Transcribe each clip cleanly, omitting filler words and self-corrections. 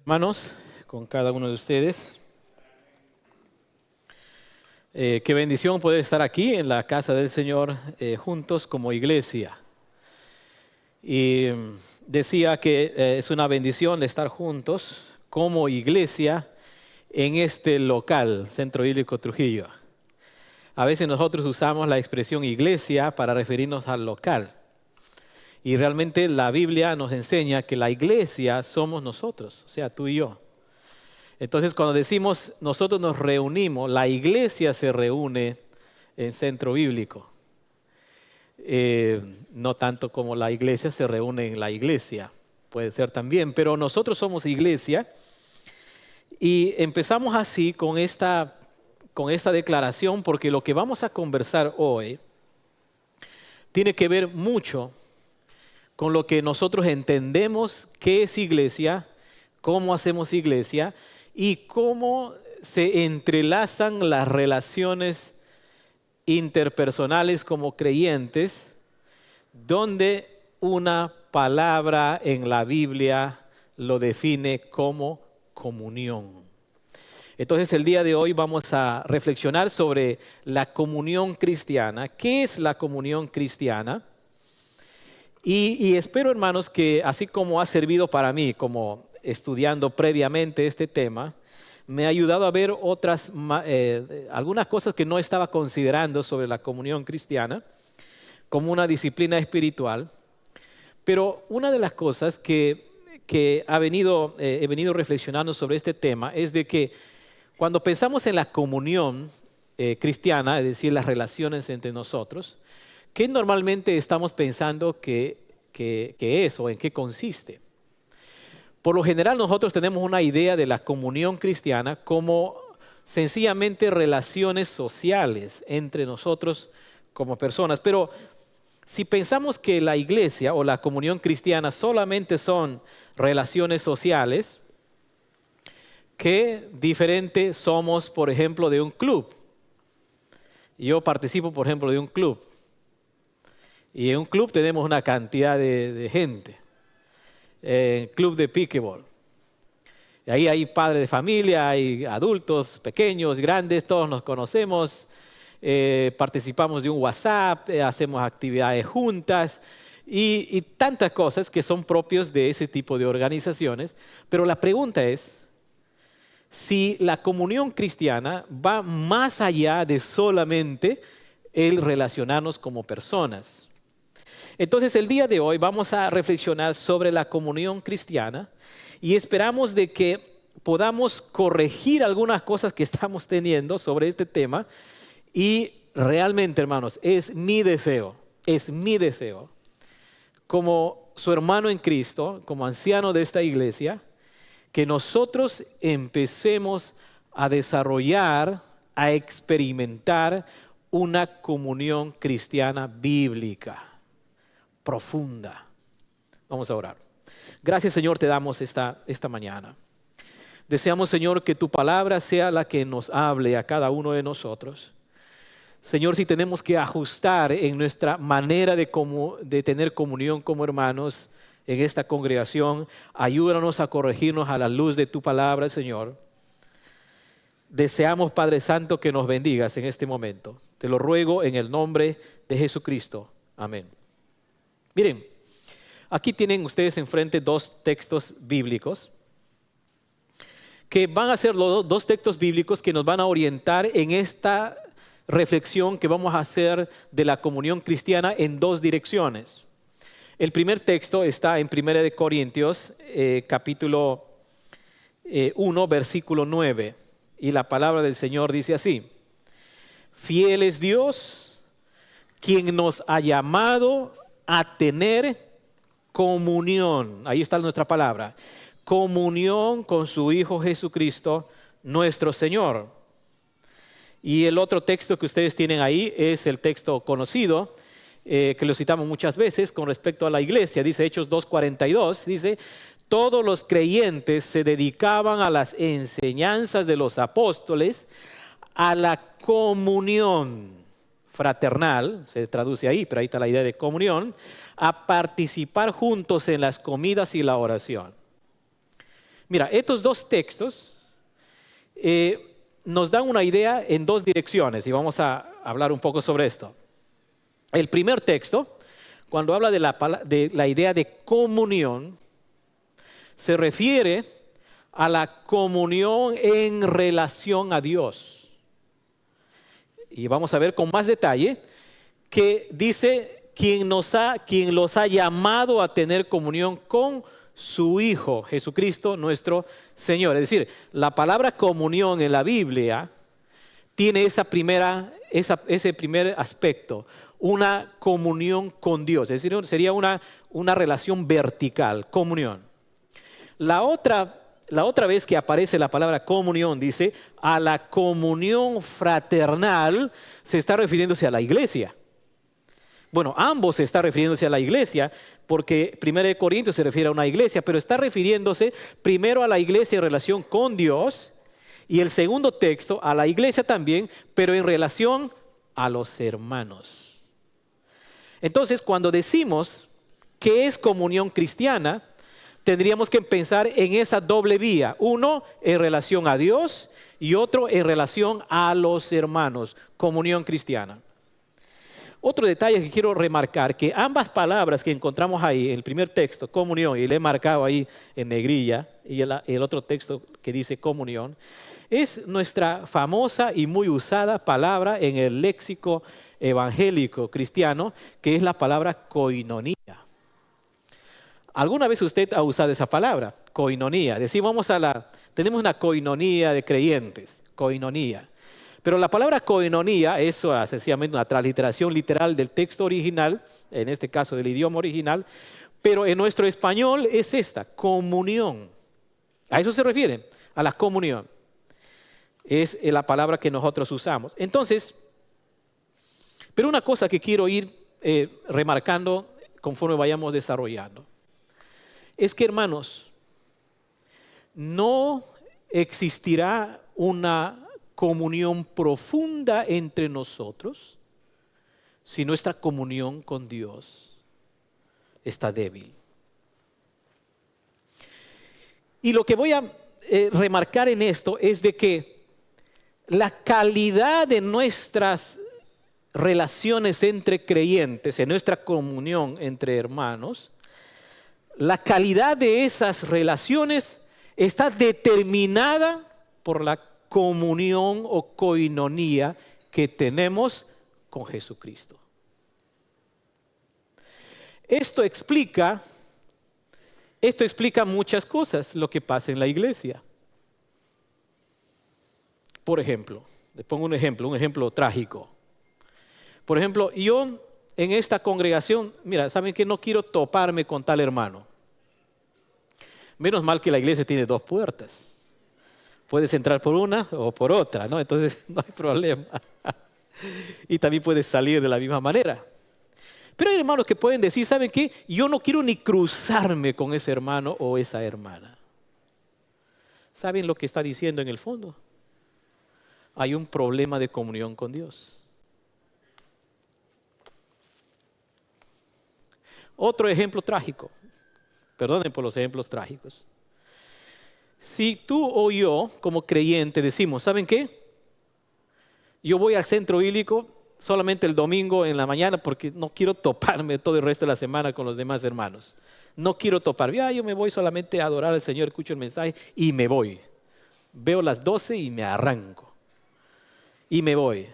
Hermanos, con cada uno de ustedes. Qué bendición poder estar aquí en la casa del Señor juntos como iglesia. Y decía que es una bendición estar juntos como iglesia en este local, Centro Bíblico Trujillo. A veces nosotros usamos la expresión iglesia para referirnos al local. Y realmente la Biblia nos enseña que la iglesia somos nosotros, o sea, tú y yo. Entonces, cuando decimos nosotros nos reunimos, la iglesia se reúne en Centro Bíblico. No tanto como la iglesia se reúne en la iglesia, puede ser también, pero nosotros somos iglesia y empezamos así con esta declaración porque lo que vamos a conversar hoy tiene que ver mucho con lo que nosotros entendemos qué es iglesia, cómo hacemos iglesia y cómo se entrelazan las relaciones interpersonales como creyentes, donde una palabra en la Biblia lo define como comunión. Entonces el día de hoy vamos a reflexionar sobre la comunión cristiana. ¿Qué es la comunión cristiana? Y espero, hermanos, que así como ha servido para mí, como estudiando previamente este tema, me ha ayudado a ver algunas cosas que no estaba considerando sobre la comunión cristiana como una disciplina espiritual. Pero una de las cosas que he venido reflexionando sobre este tema es de que cuando pensamos en la comunión cristiana, es decir, las relaciones entre nosotros, ¿qué normalmente estamos pensando que es o en qué consiste? Por lo general nosotros tenemos una idea de la comunión cristiana como sencillamente relaciones sociales entre nosotros como personas. Pero si pensamos que la iglesia o la comunión cristiana solamente son relaciones sociales, ¿qué diferente somos, por ejemplo, de un club? Yo participo, por ejemplo, de un club. Y en un club tenemos una cantidad de gente. Club de pickleball. Y ahí hay padres de familia, hay adultos, pequeños, grandes, todos nos conocemos. Participamos de un WhatsApp, hacemos actividades juntas y tantas cosas que son propios de ese tipo de organizaciones. Pero la pregunta es, si la comunión cristiana va más allá de solamente el relacionarnos como personas. Entonces el día de hoy vamos a reflexionar sobre la comunión cristiana y esperamos de que podamos corregir algunas cosas que estamos teniendo sobre este tema y realmente, hermanos, es mi deseo, como su hermano en Cristo, como anciano de esta iglesia, que nosotros empecemos a desarrollar, a experimentar una comunión cristiana bíblica. Profunda. Vamos a orar. Gracias, Señor, te damos esta mañana. Deseamos, Señor, que tu palabra sea la que nos hable a cada uno de nosotros. Señor, si tenemos que ajustar en nuestra manera de tener comunión como hermanos en esta congregación, ayúdanos a corregirnos a la luz de tu palabra, Señor. Deseamos, Padre Santo, que nos bendigas en este momento. Te lo ruego en el nombre de Jesucristo. Amén. Miren, aquí tienen ustedes enfrente dos textos bíblicos que van a ser los dos textos bíblicos que nos van a orientar en esta reflexión que vamos a hacer de la comunión cristiana en dos direcciones. El primer texto está en 1 Corintios, capítulo 1, versículo 9. Y la palabra del Señor dice así: fiel es Dios, quien nos ha llamado a tener comunión, ahí está nuestra palabra, comunión con su Hijo Jesucristo, nuestro Señor. Y el otro texto que ustedes tienen ahí es el texto conocido, que lo citamos muchas veces con respecto a la iglesia. Dice Hechos 2:42, dice: todos los creyentes se dedicaban a las enseñanzas de los apóstoles, a la comunión fraternal, se traduce ahí, pero ahí está la idea de comunión, a participar juntos en las comidas y la oración. Mira, estos dos textos nos dan una idea en dos direcciones y vamos a hablar un poco sobre esto. El primer texto, cuando habla de la idea de comunión, se refiere a la comunión en relación a Dios. Y vamos a ver con más detalle que dice quien los ha llamado a tener comunión con su Hijo, Jesucristo, nuestro Señor. Es decir, la palabra comunión en la Biblia tiene ese primer aspecto, una comunión con Dios. Es decir, sería una relación vertical, comunión. La otra vez que aparece la palabra comunión, dice, a la comunión fraternal, se está refiriéndose a la iglesia. Bueno, ambos se está refiriéndose a la iglesia, porque 1 Corintios se refiere a una iglesia, pero está refiriéndose primero a la iglesia en relación con Dios, y el segundo texto a la iglesia también, pero en relación a los hermanos. Entonces, cuando decimos que es comunión cristiana, tendríamos que pensar en esa doble vía. Uno en relación a Dios y otro en relación a los hermanos. Comunión cristiana. Otro detalle que quiero remarcar, que ambas palabras que encontramos ahí, en el primer texto, comunión, y le he marcado ahí en negrilla, y el otro texto que dice comunión, es nuestra famosa y muy usada palabra en el léxico evangélico cristiano, que es la palabra koinonía. ¿Alguna vez usted ha usado esa palabra? Koinonía. Decimos, tenemos una koinonía de creyentes, koinonía. Pero la palabra koinonía es sencillamente una transliteración literal del texto original, en este caso del idioma original, pero en nuestro español es esta, comunión. A eso se refiere, a la comunión. Es la palabra que nosotros usamos. Entonces, pero una cosa que quiero ir remarcando conforme vayamos desarrollando, es que, hermanos, no existirá una comunión profunda entre nosotros si nuestra comunión con Dios está débil. Y lo que voy a remarcar en esto es de que la calidad de nuestras relaciones entre creyentes, en nuestra comunión entre hermanos, la calidad de esas relaciones está determinada por la comunión o koinonía que tenemos con Jesucristo. Esto explica muchas cosas, lo que pasa en la iglesia. Por ejemplo, le pongo un ejemplo trágico. Por ejemplo, yo en esta congregación, mira, ¿saben que no quiero toparme con tal hermano? Menos mal que la iglesia tiene dos puertas. Puedes entrar por una o por otra, ¿no? Entonces no hay problema. Y también puedes salir de la misma manera. Pero hay hermanos que pueden decir, ¿saben qué? Yo no quiero ni cruzarme con ese hermano o esa hermana. ¿Saben lo que está diciendo en el fondo? Hay un problema de comunión con Dios. Otro ejemplo trágico. Perdonen por los ejemplos trágicos. Si tú o yo, como creyente, decimos, ¿saben qué? Yo voy al centro bíblico solamente el domingo en la mañana porque no quiero toparme todo el resto de la semana con los demás hermanos. No quiero toparme. Yo me voy solamente a adorar al Señor, escucho el mensaje y me voy. Veo las 12 y me arranco. Y me voy.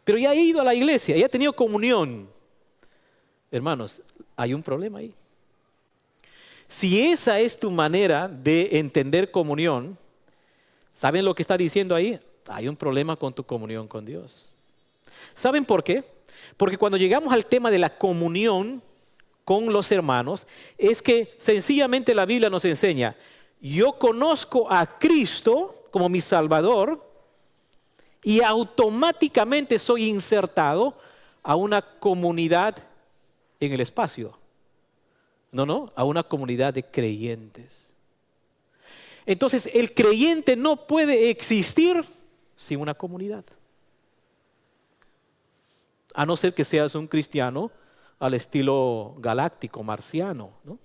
Pero ya he ido a la iglesia, ya he tenido comunión. Hermanos, hay un problema ahí. Si esa es tu manera de entender comunión, ¿saben lo que está diciendo ahí? Hay un problema con tu comunión con Dios. ¿Saben por qué? Porque cuando llegamos al tema de la comunión con los hermanos, es que sencillamente la Biblia nos enseña, yo conozco a Cristo como mi Salvador y automáticamente soy insertado a una comunidad en el espacio. No, a una comunidad de creyentes. Entonces, el creyente no puede existir sin una comunidad. A no ser que seas un cristiano al estilo galáctico, marciano, ¿no?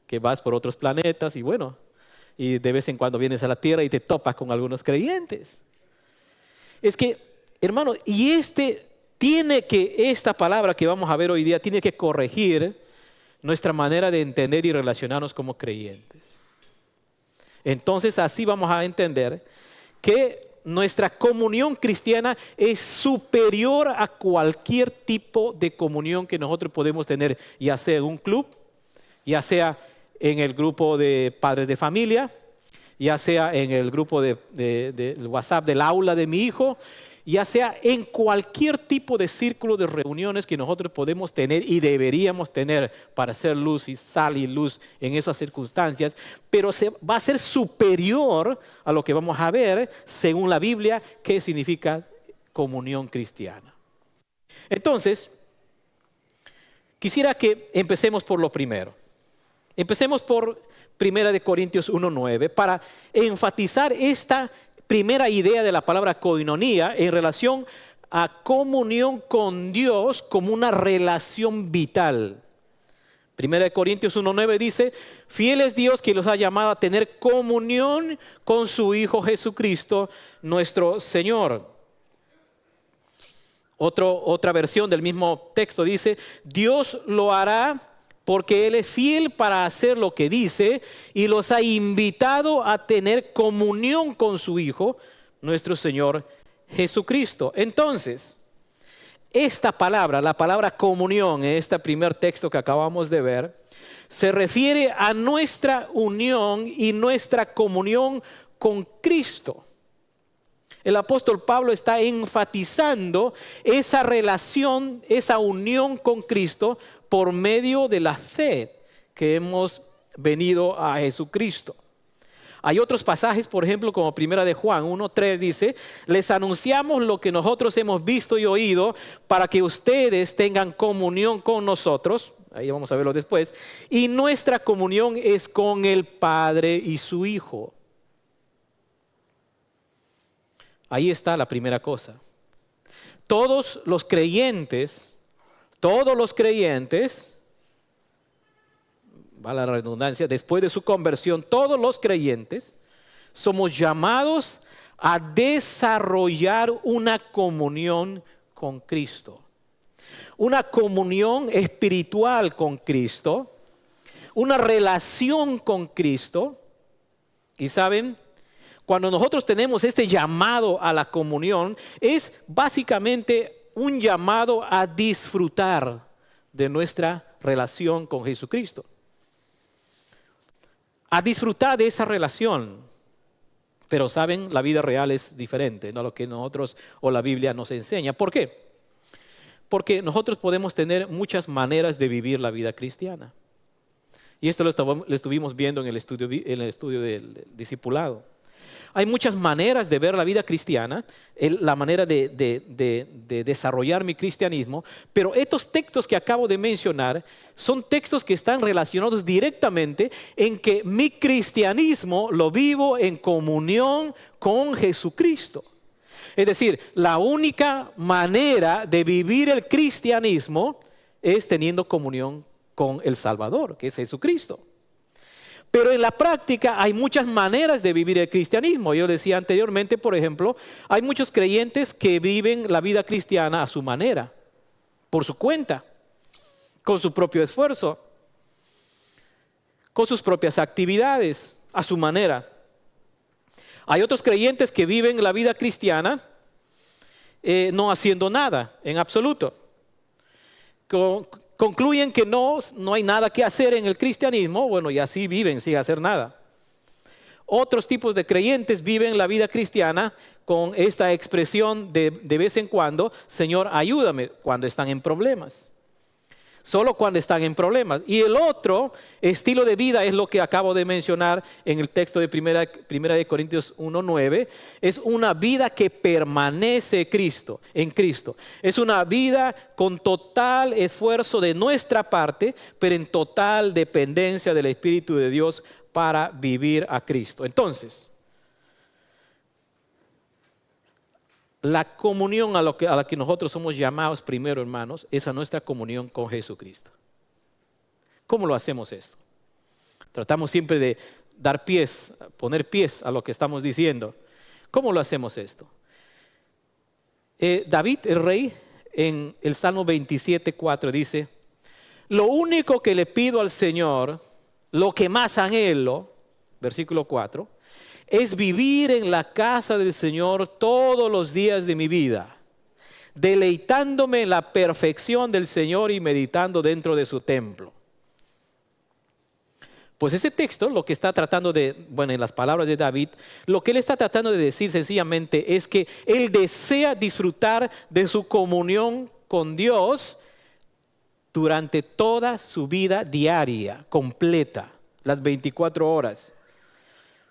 Que vas por otros planetas y bueno, y de vez en cuando vienes a la tierra y te topas con algunos creyentes. Es que, hermano, y esta palabra que vamos a ver hoy día tiene que corregir nuestra manera de entender y relacionarnos como creyentes. Entonces así vamos a entender que nuestra comunión cristiana es superior a cualquier tipo de comunión que nosotros podemos tener, ya sea en un club, ya sea en el grupo de padres de familia, ya sea en el grupo de WhatsApp del aula de mi hijo, ya sea en cualquier tipo de círculo de reuniones que nosotros podemos tener y deberíamos tener para hacer luz y sal y luz en esas circunstancias, pero va a ser superior a lo que vamos a ver según la Biblia, qué significa comunión cristiana. Entonces, quisiera que empecemos por lo primero. Empecemos por 1 Corintios 1:9 para enfatizar esta primera idea de la palabra koinonía en relación a comunión con Dios como una relación vital. 1 Corintios 1:9 dice, fiel es Dios que los ha llamado a tener comunión con su Hijo Jesucristo, nuestro Señor. Otra versión del mismo texto dice, Dios lo hará porque Él es fiel para hacer lo que dice y los ha invitado a tener comunión con su Hijo, nuestro Señor Jesucristo. Entonces, esta palabra, la palabra comunión, en este primer texto que acabamos de ver, se refiere a nuestra unión y nuestra comunión con Cristo. El apóstol Pablo está enfatizando esa relación, esa unión con Cristo por medio de la fe que hemos venido a Jesucristo. Hay otros pasajes, por ejemplo, como 1 de Juan 1:3 dice, les anunciamos lo que nosotros hemos visto y oído para que ustedes tengan comunión con nosotros. Ahí vamos a verlo después. Y nuestra comunión es con el Padre y su Hijo. Ahí está la primera cosa. Todos los creyentes, va la redundancia, después de su conversión, todos los creyentes somos llamados a desarrollar una comunión con Cristo. Una comunión espiritual con Cristo, una relación con Cristo. Y saben, cuando nosotros tenemos este llamado a la comunión, es básicamente un llamado a disfrutar de nuestra relación con Jesucristo. A disfrutar de esa relación. Pero saben, la vida real es diferente, no lo que nosotros o la Biblia nos enseña. ¿Por qué? Porque nosotros podemos tener muchas maneras de vivir la vida cristiana. Y esto lo estuvimos viendo en el estudio del discipulado. Hay muchas maneras de ver la vida cristiana, la manera de desarrollar mi cristianismo, pero estos textos que acabo de mencionar son textos que están relacionados directamente en que mi cristianismo lo vivo en comunión con Jesucristo. Es decir, la única manera de vivir el cristianismo es teniendo comunión con el Salvador, que es Jesucristo. Pero en la práctica hay muchas maneras de vivir el cristianismo. Yo decía anteriormente, por ejemplo, hay muchos creyentes que viven la vida cristiana a su manera, por su cuenta, con su propio esfuerzo, con sus propias actividades, a su manera. Hay otros creyentes que viven la vida cristiana no haciendo nada en absoluto. Concluyen que no hay nada que hacer en el cristianismo, bueno, y así viven sin hacer nada. Otros tipos de creyentes viven la vida cristiana con esta expresión de vez en cuando, Señor, ayúdame, cuando están en problemas. Solo cuando están en problemas. Y el otro estilo de vida es lo que acabo de mencionar en el texto de 1 Corintios 1:9. Es una vida que permanece en Cristo. Es una vida con total esfuerzo de nuestra parte, pero en total dependencia del Espíritu de Dios para vivir a Cristo. Entonces, la comunión a la que nosotros somos llamados primero, hermanos, es a nuestra comunión con Jesucristo. ¿Cómo lo hacemos esto? Tratamos siempre dar pies, poner pies a lo que estamos diciendo. ¿Cómo lo hacemos esto? David, el rey, en el Salmo 27:4 dice: lo único que le pido al Señor, lo que más anhelo, versículo 4, es vivir en la casa del Señor todos los días de mi vida, deleitándome en la perfección del Señor y meditando dentro de su templo. Pues ese texto lo que está tratando de, bueno, en las palabras de David, lo que él está tratando de decir sencillamente es que él desea disfrutar de su comunión con Dios durante toda su vida diaria, completa, las 24 horas.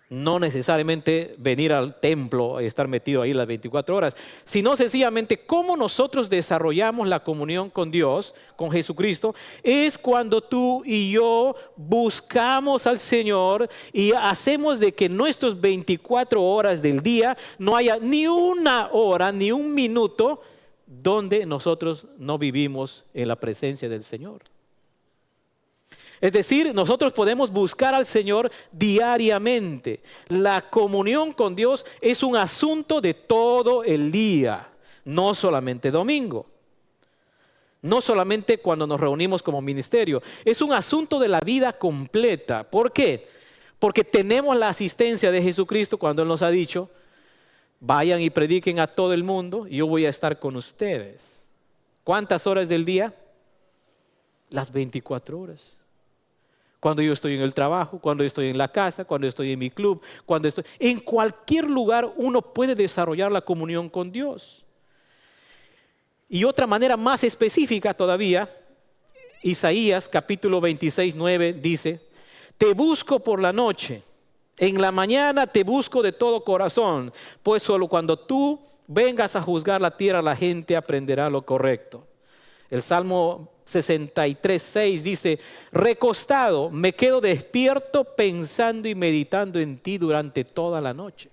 No necesariamente venir al templo y estar metido ahí las 24 horas, sino sencillamente cómo nosotros desarrollamos la comunión con Dios, con Jesucristo, es cuando tú y yo buscamos al Señor y hacemos de que nuestras 24 horas del día no haya ni una hora, ni un minuto donde nosotros no vivimos en la presencia del Señor. Es decir, nosotros podemos buscar al Señor diariamente. La comunión con Dios es un asunto de todo el día, no solamente domingo. No solamente cuando nos reunimos como ministerio. Es un asunto de la vida completa. ¿Por qué? Porque tenemos la asistencia de Jesucristo cuando Él nos ha dicho: vayan y prediquen a todo el mundo y yo voy a estar con ustedes. ¿Cuántas horas del día? Las 24 horas. Cuando yo estoy en el trabajo, cuando estoy en la casa, cuando estoy en mi club, cuando estoy en cualquier lugar, uno puede desarrollar la comunión con Dios. Y otra manera más específica todavía, Isaías capítulo 26:9 dice: te busco por la noche, en la mañana te busco de todo corazón, pues solo cuando tú vengas a juzgar la tierra la gente aprenderá lo correcto. El Salmo 63:6 dice: recostado me quedo despierto pensando y meditando en ti durante toda la noche.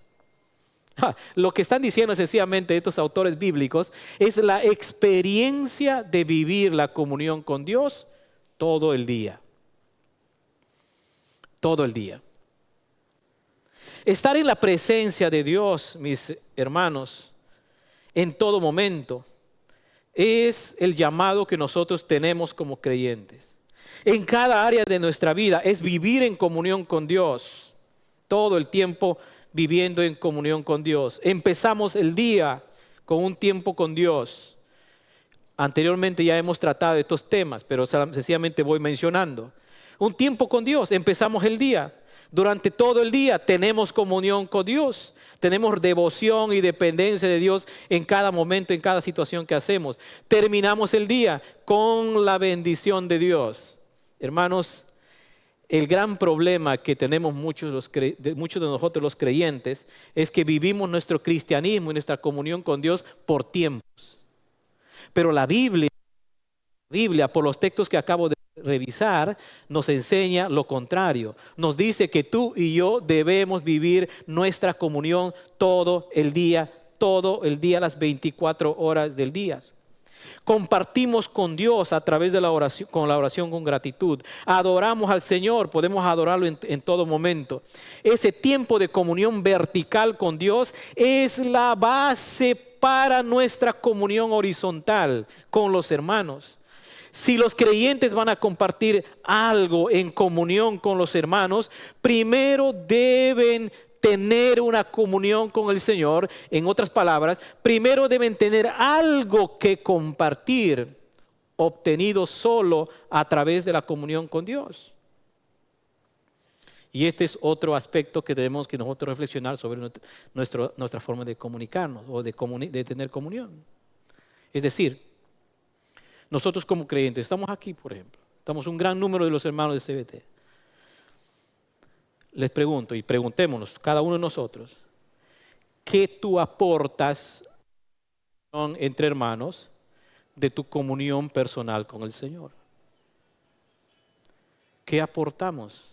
Lo que están diciendo sencillamente estos autores bíblicos es la experiencia de vivir la comunión con Dios todo el día. Todo el día. Estar en la presencia de Dios, mis hermanos, en todo momento, es el llamado que nosotros tenemos como creyentes. En cada área de nuestra vida es vivir en comunión con Dios. Todo el tiempo viviendo en comunión con Dios. Empezamos el día con un tiempo con Dios. Anteriormente ya hemos tratado estos temas, pero sencillamente voy mencionando. Un tiempo con Dios, empezamos el día. Durante todo el día tenemos comunión con Dios. Tenemos devoción y dependencia de Dios en cada momento, en cada situación que hacemos. Terminamos el día con la bendición de Dios. Hermanos, el gran problema que tenemos muchos de nosotros los creyentes es que vivimos nuestro cristianismo y nuestra comunión con Dios por tiempos. Pero la Biblia, por los textos que acabo de revisar, nos enseña lo contrario. Nos dice que tú y yo debemos vivir nuestra comunión todo el día, las 24 horas del día. Compartimos con Dios a través de la oración, con gratitud. Adoramos al Señor, podemos adorarlo en todo momento. Ese tiempo de comunión vertical con Dios es la base para nuestra comunión horizontal con los hermanos. Si los creyentes van a compartir algo en comunión con los hermanos, primero deben tener una comunión con el Señor. En otras palabras, primero deben tener algo que compartir, obtenido solo a través de la comunión con Dios. Y este es otro aspecto que debemos que nosotros reflexionar sobre nuestra forma de comunicarnos o de tener comunión. Es decir, nosotros como creyentes, estamos aquí, por ejemplo, estamos un gran número de los hermanos de CBT. Les pregunto y preguntémonos, cada uno de nosotros, ¿qué tú aportas entre hermanos de tu comunión personal con el Señor? ¿Qué aportamos?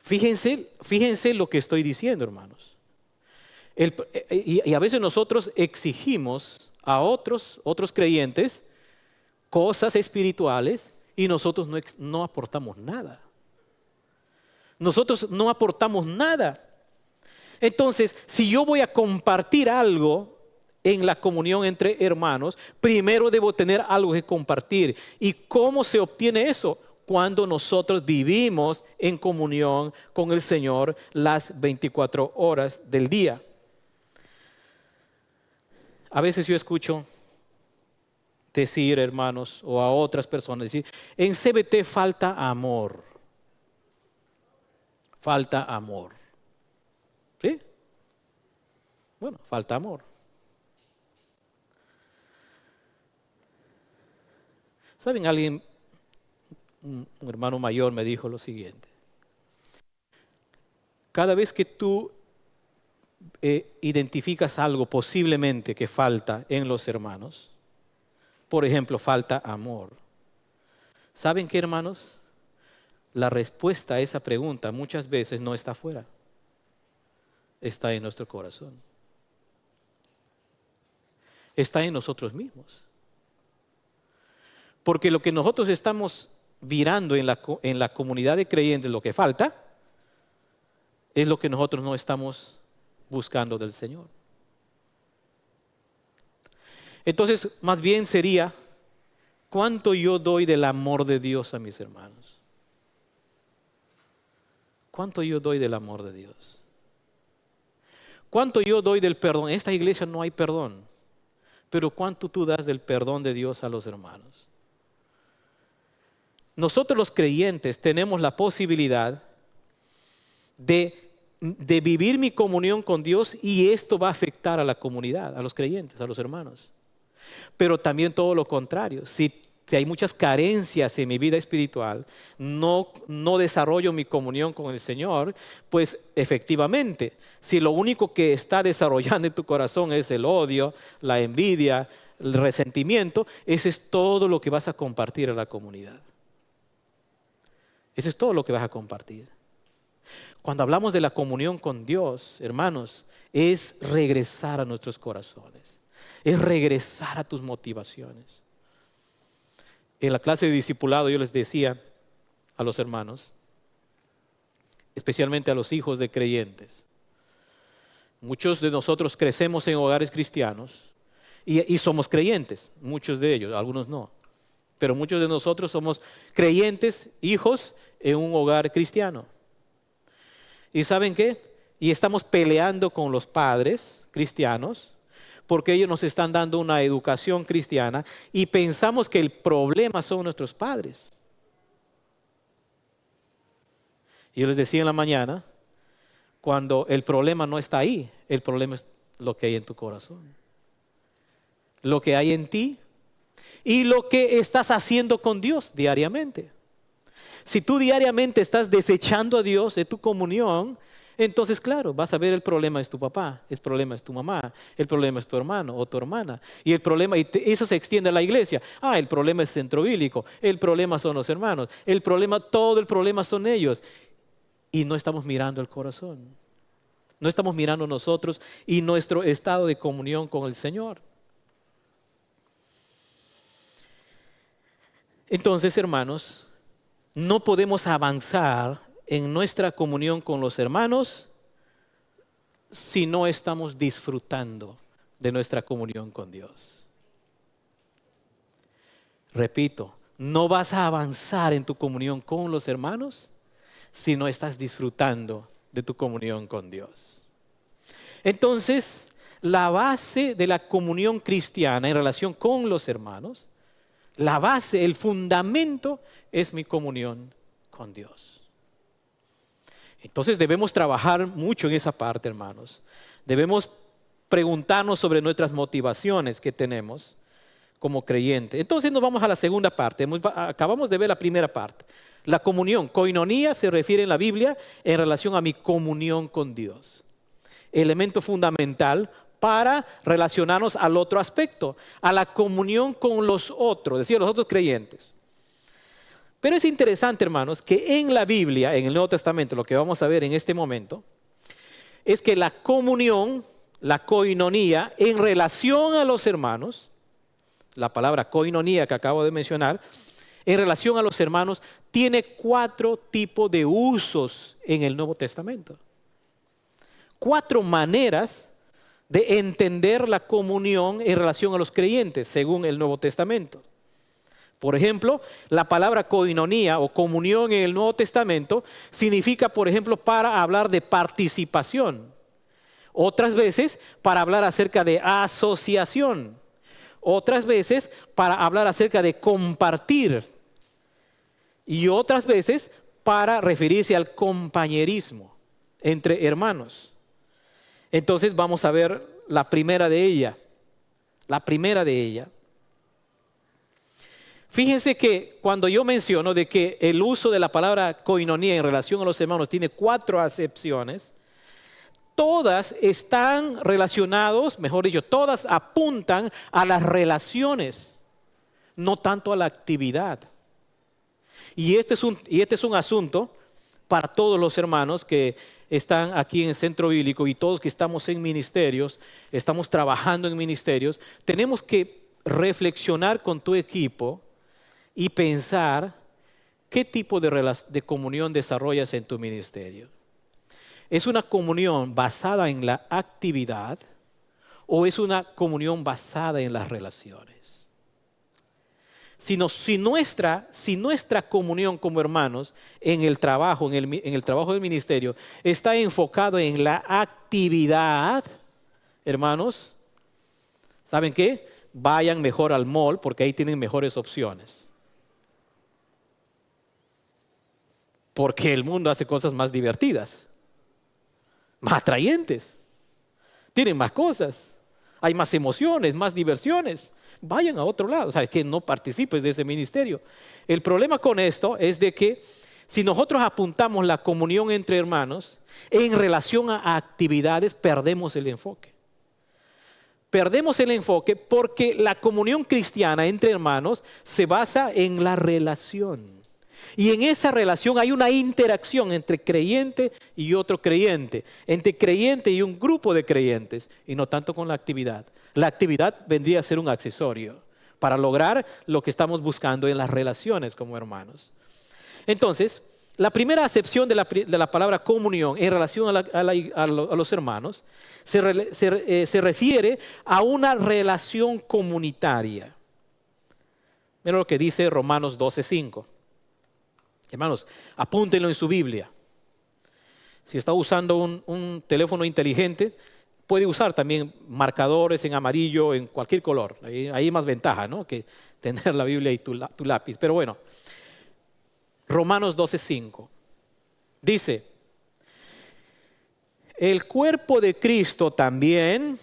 Fíjense lo que estoy diciendo, hermanos. Y a veces nosotros exigimos a otros creyentes cosas espirituales y nosotros no aportamos nada. Nosotros no aportamos nada. Entonces, si yo voy a compartir algo en la comunión entre hermanos, primero debo tener algo que compartir. ¿Y cómo se obtiene eso? Cuando nosotros vivimos en comunión con el Señor las 24 horas del día. A veces yo escucho decir, hermanos, o a otras personas decir, en CBT falta amor. Falta amor. ¿Sí? Bueno, falta amor. ¿Saben? Un hermano mayor me dijo lo siguiente. Cada vez que tú identificas algo posiblemente que falta en los hermanos, por ejemplo, falta amor. ¿Saben qué, hermanos? La respuesta a esa pregunta muchas veces no está afuera, está en nuestro corazón. Está en nosotros mismos. Porque lo que nosotros estamos mirando en la comunidad de creyentes, lo que falta, es lo que nosotros no estamos buscando del Señor. Entonces, más bien sería, ¿cuánto yo doy del amor de Dios a mis hermanos? ¿Cuánto yo doy del amor de Dios? ¿Cuánto yo doy del perdón? En esta iglesia no hay perdón, pero ¿cuánto tú das del perdón de Dios a los hermanos? Nosotros los creyentes tenemos la posibilidad de vivir mi comunión con Dios y esto va a afectar a la comunidad, a los creyentes, a los hermanos. Pero también todo lo contrario. Si hay muchas carencias en mi vida espiritual, no desarrollo mi comunión con el Señor, pues efectivamente, si lo único que está desarrollando en tu corazón es el odio, la envidia, el resentimiento, eso es todo lo que vas a compartir a la comunidad. Eso es todo lo que vas a compartir. Cuando hablamos de la comunión con Dios, hermanos, es regresar a nuestros corazones. Es regresar a tus motivaciones. En la clase de discipulado yo les decía a los hermanos, especialmente a los hijos de creyentes, muchos de nosotros crecemos en hogares cristianos y somos creyentes, muchos de ellos, algunos no. Pero muchos de nosotros somos creyentes, hijos en un hogar cristiano. ¿Y saben qué? Y estamos peleando con los padres cristianos porque ellos nos están dando una educación cristiana y pensamos que el problema son nuestros padres. Y yo les decía en la mañana, cuando el problema no está ahí, el problema es lo que hay en tu corazón. Lo que hay en ti y lo que estás haciendo con Dios diariamente. Si tú diariamente estás desechando a Dios de tu comunión, entonces claro, vas a ver el problema es tu papá, el problema es tu mamá, el problema es tu hermano o tu hermana. Y el problema, eso se extiende a la iglesia. El problema es centro bíblico, el problema son los hermanos, todo el problema son ellos. Y no estamos mirando el corazón. No estamos mirando nosotros y nuestro estado de comunión con el Señor. Entonces, hermanos, no podemos avanzar en nuestra comunión con los hermanos si no estamos disfrutando de nuestra comunión con Dios. Repito, no vas a avanzar en tu comunión con los hermanos si no estás disfrutando de tu comunión con Dios. Entonces, la base de la comunión cristiana en relación con los hermanos, la base, el fundamento es mi comunión con Dios. Entonces debemos trabajar mucho en esa parte, hermanos. Debemos preguntarnos sobre nuestras motivaciones que tenemos como creyentes. Entonces nos vamos a la segunda parte. Acabamos de ver la primera parte. La comunión, koinonía, se refiere en la Biblia en relación a mi comunión con Dios. Elemento fundamental para relacionarnos al otro aspecto, a la comunión con los otros, es decir, los otros creyentes. Pero es interesante, hermanos, que en la Biblia, en el Nuevo Testamento, lo que vamos a ver en este momento, es que la comunión, la koinonía, en relación a los hermanos, la palabra koinonía que acabo de mencionar, en relación a los hermanos tiene 4 tipos de usos en el Nuevo Testamento. 4 maneras de entender la comunión en relación a los creyentes, según el Nuevo Testamento. Por ejemplo, la palabra koinonía o comunión en el Nuevo Testamento significa, por ejemplo, para hablar de participación. Otras veces para hablar acerca de asociación. Otras veces para hablar acerca de compartir. Y otras veces para referirse al compañerismo entre hermanos. Entonces vamos a ver la primera de ellas. La primera de ellas. Fíjense que cuando yo menciono de que el uso de la palabra koinonía en relación a los hermanos tiene 4 acepciones, todas están relacionadas, mejor dicho, todas apuntan a las relaciones, no tanto a la actividad. Y este es un asunto para todos los hermanos que están aquí en el Centro Bíblico y todos que estamos en ministerios, estamos trabajando en ministerios. Tenemos que reflexionar con tu equipo y pensar qué tipo de comunión desarrollas en tu ministerio. ¿Es una comunión basada en la actividad o es una comunión basada en las relaciones? Si nuestra comunión como hermanos en el trabajo, en el trabajo del ministerio, está enfocado en la actividad, hermanos, ¿saben qué? Vayan mejor al mall porque ahí tienen mejores opciones. Porque el mundo hace cosas más divertidas, más atrayentes, tienen más cosas, hay más emociones, más diversiones. Vayan a otro lado, o sea, que no participes de ese ministerio. El problema con esto es de que si nosotros apuntamos la comunión entre hermanos en relación a actividades, perdemos el enfoque. Perdemos el enfoque porque la comunión cristiana entre hermanos se basa en la relación. Y en esa relación hay una interacción entre creyente y otro creyente, entre creyente y un grupo de creyentes, y no tanto con la actividad. La actividad vendría a ser un accesorio para lograr lo que estamos buscando en las relaciones como hermanos. Entonces, la primera acepción de la palabra comunión en relación a los hermanos se refiere a una relación comunitaria. Mira lo que dice Romanos 12:5. Hermanos, apúntenlo en su Biblia. Si está usando un teléfono inteligente, puede usar también marcadores en amarillo, en cualquier color. Ahí hay más ventaja, ¿no?, que tener la Biblia y tu lápiz. Pero bueno, Romanos 12:5 dice: el cuerpo de Cristo también,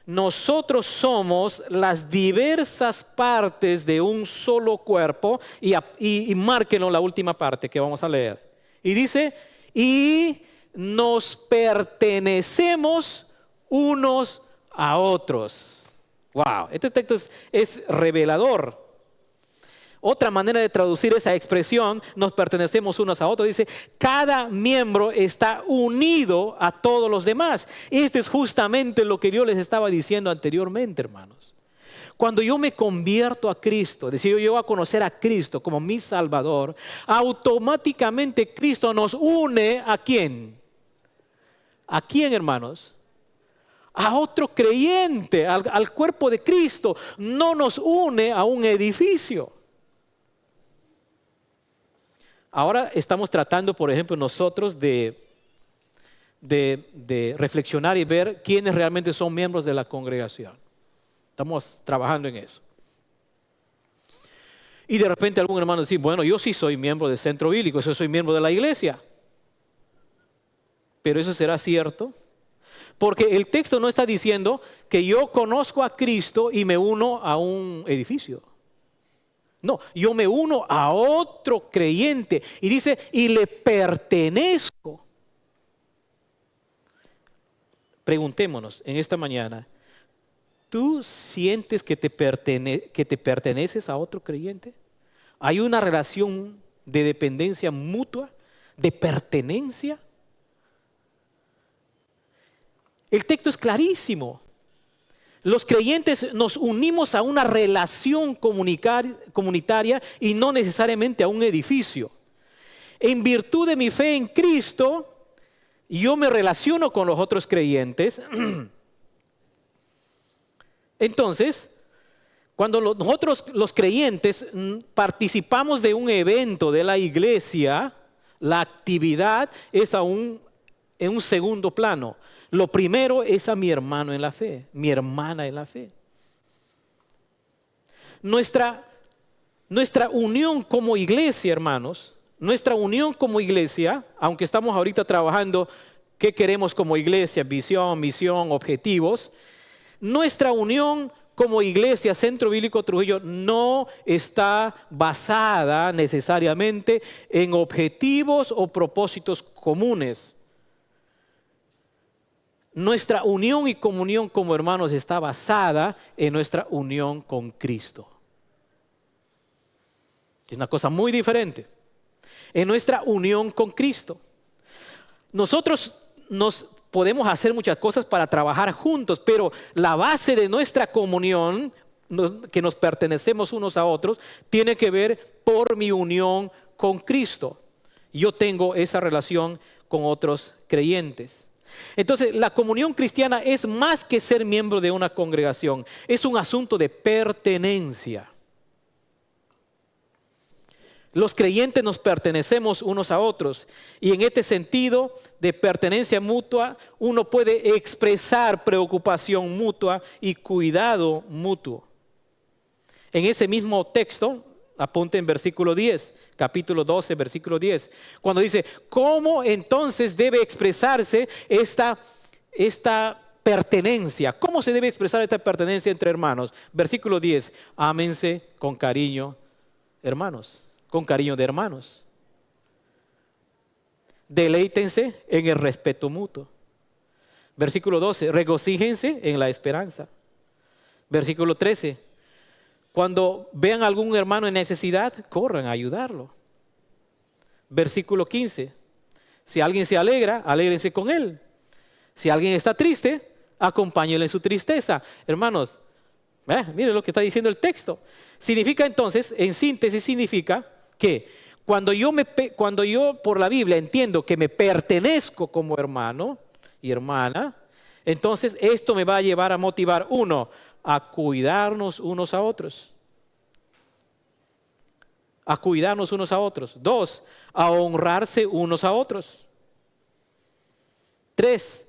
nosotros somos las diversas partes de un solo cuerpo, y márquenlo la última parte que vamos a leer. Y dice, y nos pertenecemos unos a otros. Wow, este texto es revelador. Otra manera de traducir esa expresión, nos pertenecemos unos a otros, dice, cada miembro está unido a todos los demás. Este es justamente lo que yo les estaba diciendo anteriormente, hermanos. Cuando yo me convierto a Cristo, es decir, yo voy a conocer a Cristo como mi Salvador, automáticamente Cristo nos une ¿a quién? ¿A quién, hermanos? A otro creyente, al cuerpo de Cristo. No nos une a un edificio. Ahora estamos tratando, por ejemplo, nosotros de reflexionar y ver quiénes realmente son miembros de la congregación. Estamos trabajando en eso. Y de repente algún hermano dice, bueno, yo sí soy miembro del Centro Bíblico, yo soy miembro de la iglesia. Pero eso será cierto, porque el texto no está diciendo que yo conozco a Cristo y me uno a un edificio. No, yo me uno a otro creyente y dice, y le pertenezco. Preguntémonos en esta mañana, ¿tú sientes que te perteneces a otro creyente? ¿Hay una relación de dependencia mutua, de pertenencia? El texto es clarísimo. Los creyentes nos unimos a una relación comunitaria y no necesariamente a un edificio. En virtud de mi fe en Cristo, yo me relaciono con los otros creyentes. Entonces, cuando nosotros los creyentes participamos de un evento de la iglesia, la actividad es en un segundo plano. Lo primero es a mi hermano en la fe, mi hermana en la fe. Nuestra unión como iglesia, hermanos, nuestra unión como iglesia, aunque estamos ahorita trabajando qué queremos como iglesia, visión, misión, objetivos, nuestra unión como iglesia Centro Bíblico Trujillo no está basada necesariamente en objetivos o propósitos comunes. Nuestra unión y comunión como hermanos está basada en nuestra unión con Cristo. Es una cosa muy diferente. En nuestra unión con Cristo. Nosotros nos podemos hacer muchas cosas para trabajar juntos, pero la base de nuestra comunión, que nos pertenecemos unos a otros, tiene que ver por mi unión con Cristo. Yo tengo esa relación con otros creyentes. Entonces, la comunión cristiana es más que ser miembro de una congregación, es un asunto de pertenencia. Los creyentes nos pertenecemos unos a otros y en este sentido de pertenencia mutua, uno puede expresar preocupación mutua y cuidado mutuo. En ese mismo texto, apunte en versículo 10, capítulo 12, versículo 10, cuando dice, ¿cómo entonces debe expresarse esta pertenencia? ¿Cómo se debe expresar esta pertenencia entre hermanos? Versículo 10, ámense con cariño, hermanos, con cariño de hermanos. Deleítense en el respeto mutuo. Versículo 12, regocíjense en la esperanza. Versículo 13, cuando vean a algún hermano en necesidad, corran a ayudarlo. Versículo 15. Si alguien se alegra, alégrense con él. Si alguien está triste, acompáñenle en su tristeza. Hermanos, miren lo que está diciendo el texto. Significa entonces, en síntesis, significa que cuando yo por la Biblia entiendo que me pertenezco como hermano y hermana, entonces esto me va a llevar a motivar, uno, a cuidarnos unos a otros. A cuidarnos unos a otros. 2, a honrarse unos a otros. 3,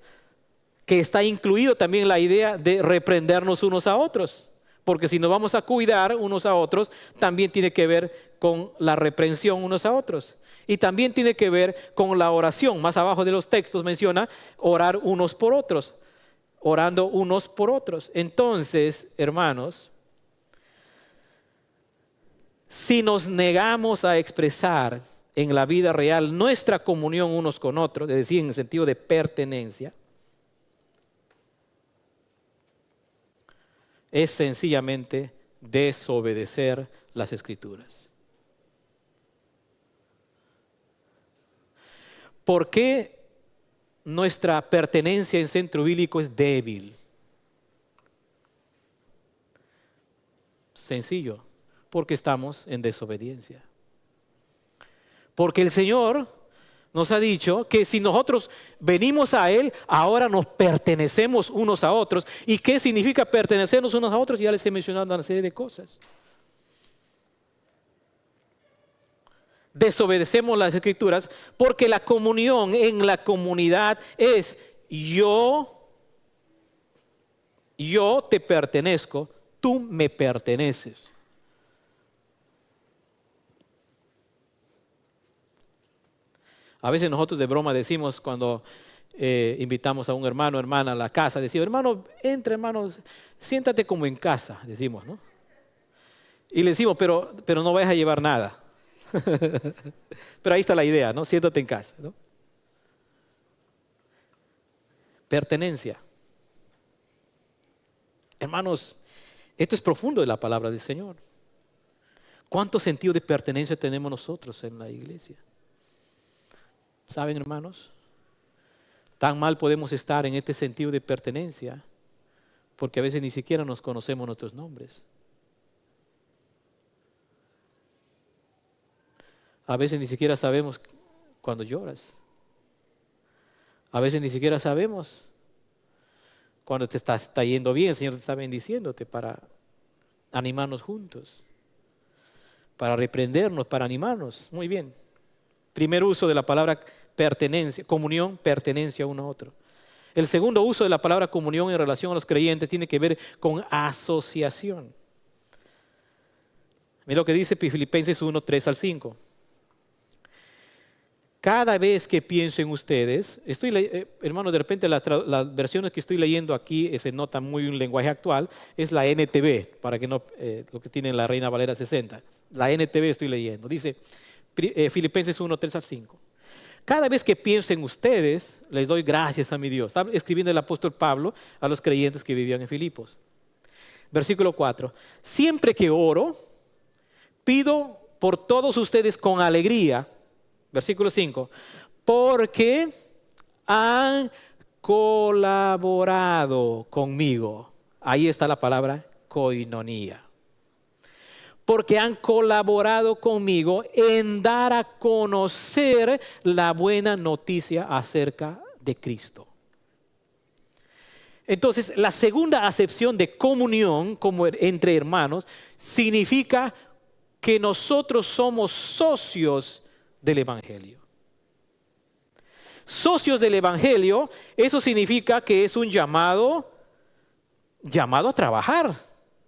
que está incluido también la idea de reprendernos unos a otros. Porque si nos vamos a cuidar unos a otros, también tiene que ver con la reprensión unos a otros. Y también tiene que ver con la oración. Más abajo de los textos menciona orar unos por otros. Orando unos por otros. Entonces, hermanos, si nos negamos a expresar en la vida real nuestra comunión unos con otros, es decir, en el sentido de pertenencia, es sencillamente desobedecer las Escrituras. ¿Por qué nuestra pertenencia en Centro Bíblico es débil? Sencillo, porque estamos en desobediencia. Porque el Señor nos ha dicho que si nosotros venimos a Él, ahora nos pertenecemos unos a otros. ¿Y qué significa pertenecernos unos a otros? Ya les he mencionado una serie de cosas. Desobedecemos las Escrituras porque la comunión en la comunidad es yo te pertenezco, tú me perteneces. A veces nosotros de broma decimos cuando invitamos a un hermano o hermana a la casa, decimos, hermano, entra hermano, siéntate como en casa, decimos, ¿no? Y le decimos, pero no vayas a llevar nada. Pero ahí está la idea, ¿no? Siéntate en casa, ¿no? Pertenencia. Hermanos, esto es profundo de la palabra del Señor. ¿Cuánto sentido de pertenencia tenemos nosotros en la iglesia? ¿Saben, hermanos? Tan mal podemos estar en este sentido de pertenencia porque a veces ni siquiera nos conocemos nuestros nombres. A veces ni siquiera sabemos cuando lloras. A veces ni siquiera sabemos cuando te está yendo bien. El Señor te está bendiciéndote para animarnos juntos, para reprendernos, para animarnos. Muy bien. Primer uso de la palabra pertenencia, comunión, pertenencia uno a otro. El segundo uso de la palabra comunión en relación a los creyentes tiene que ver con asociación. Mira lo que dice Filipenses 1, 3 al 5. Cada vez que pienso en ustedes, hermano, de repente las versiones que estoy leyendo aquí se nota muy un lenguaje actual, es la NTV, para que no, lo que tiene la Reina Valera 60. La NTV estoy leyendo. Dice Filipenses 1, 3 al 5. Cada vez que pienso en ustedes, les doy gracias a mi Dios. Está escribiendo el apóstol Pablo a los creyentes que vivían en Filipos. Versículo 4. Siempre que oro, pido por todos ustedes con alegría. Versículo 5. Porque han colaborado conmigo. Ahí está la palabra koinonía. Porque han colaborado conmigo en dar a conocer la buena noticia acerca de Cristo. Entonces, la segunda acepción de comunión como entre hermanos significa que nosotros somos socios del Evangelio. Socios del Evangelio, eso significa que es un llamado a trabajar